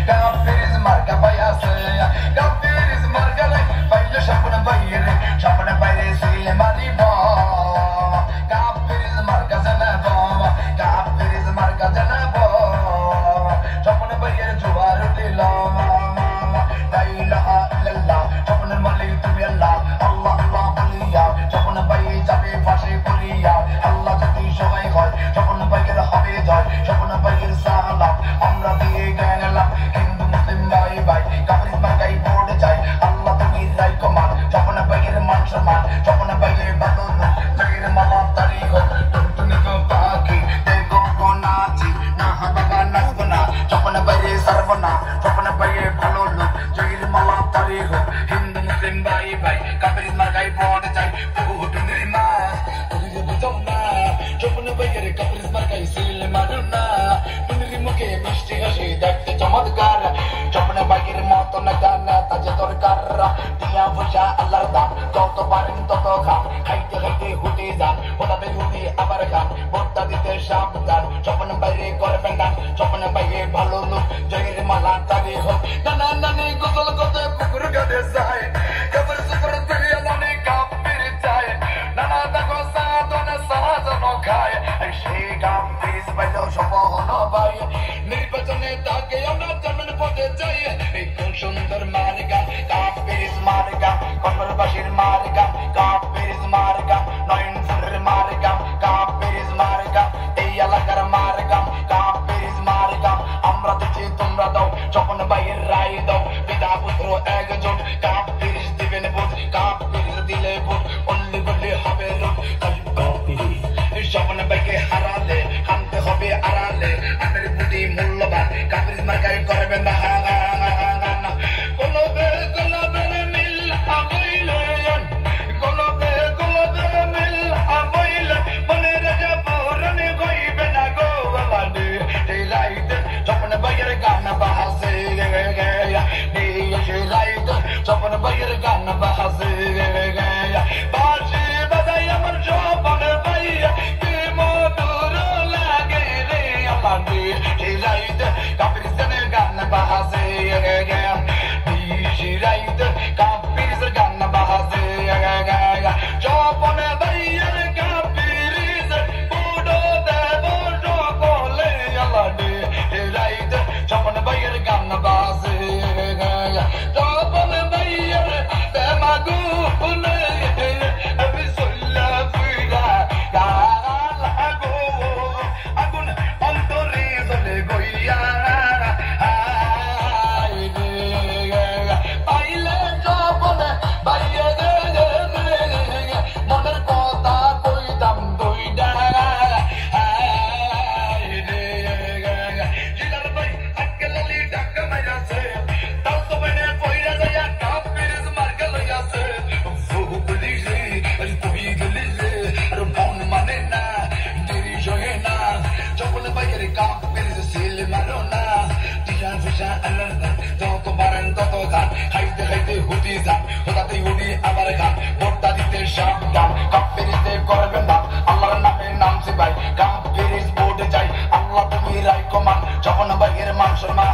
কাফিরিজ মার্কা পাইয়াছে কাফিরিজ মার্কা রে পাইলে স্বপ্ন বাইরে স্বপ্ন বাইরে সিলে মারিব কাফিরিজ মার্কা জানাব কাফিরিজ মার্কা জানাব স্বপ্ন বাইরে জোয়ার উঠিল লা ইলাহা ইল্লাল্লাহ স্বপ্নের মালিক তুমি আল্লাহ আল্লাহ আল্লাহ বলিয়া স্বপ্ন বাইরে যাবে ফাঁসি করিয়া আল্লাহ যদি সবাই হয় স্বপ্ন বাইরে হবে জয় স্বপ্ন বাইরে সালাম আমরা দিয়ে গেলাম হিন্দু মুসলিম ভাই ভাই কাফিরিজ মার্কাই পড়ে যায় আল্লাহ তুমি রাই কমান স্বপ্ন বাইরে মান সম্মান স্বপ্ন বাইরে ভালো না জয়ের মালা তারি হোক তুমি তো পাখি দেখো গো নাচি না বাবা নাচবো না স্বপ্ন বাইরে সারবো না স্বপ্ন বাইরে ভালো লোক জয়ের মালা তারি হোক হিন্দু মুসলিম ভাই ভাই কাফিরিজ মার্কাই পড়ে যায় তুমি মা তুমি বুঝো না স্বপ্ন বাইরে কাফিরিজ মার্কাই সিলে মারো না তুমি মুখে মিষ্টি হাসি দেখতে চমৎকার স্বপ্ন বাইরের মতো না জানা তাজে দরকার দিয়া পয়সা আল্লাহর দাম যত পারেন তত খান খাইতে খাইতে হুটে যান হঠাৎ হুটি আবার খান ভোটটা দিতে সাবধান স্বপ্ন বাইরে করবেন গান স্বপ্ন বাইরে ভালো লোক জয়ের মালা তারি হোক নানা নানি গোসল করতে পুকুর গাড়ে যায় কেবল সুপুর তুলিয়া নানি কাপড় চায় নানা দেখো সাধনে সাহায্য খায় সেই কাপড় বাইরে সপহন ভাই নির্বাচনে তাকে আমরা জামিন পথে যাই এই কোন সুন্দর মার্গা কাফিরিজ মার্গা কবরবাসীর মার্গা কাফিরিজ মার্গা নয়নপুরের মার্গা কাফিরিজ মার্গা এই এলাকার মার্গা কাফিরিজ মার্গা আমরা দিচ্ছি তোমরা দাও স্বপ্ন বাইয়ের রায় দাও পিতা পুত্র একজোট কাফিরিজ দিবেন ভোট কাফিরিজ দিলে ভোট অল্লি গল্লি হবে রোড স্বপ্ন বাইকে হারালে হানতে হবে আড়ালে আনের বুদ্ধি মূল্যবান কাফিরিজ মার্কাই করবেন না স্বপ্ন বাইয়ের গান বাজে বাজে বাজাই আমার স্বপ্ন বাইয়া কি মধুর লাগে রে আমাকে সেই রাইতে কাফিরিজের গান বাজে সেই রাইতে কাফিরিজের গান বাজে স্বপ্ন বাইয়ের কাফিরিজ বুড়ো দেব সকলে আলাদে সেই রাইতে স্বপ্ন বাইয়ের গান বাজে যত পারেন তত খান খাইতে খাইতে হুটি যান হঠাৎই হুটি আবার খান ভোটটা দিতে সাবধান কাফিরিজে করবেন না আল্লাহর নামে নামছি ভাই কাফিরিজ ভোটে যাই আল্লাহ তুমি রাই কমান যখন বাইরের মান সম্মান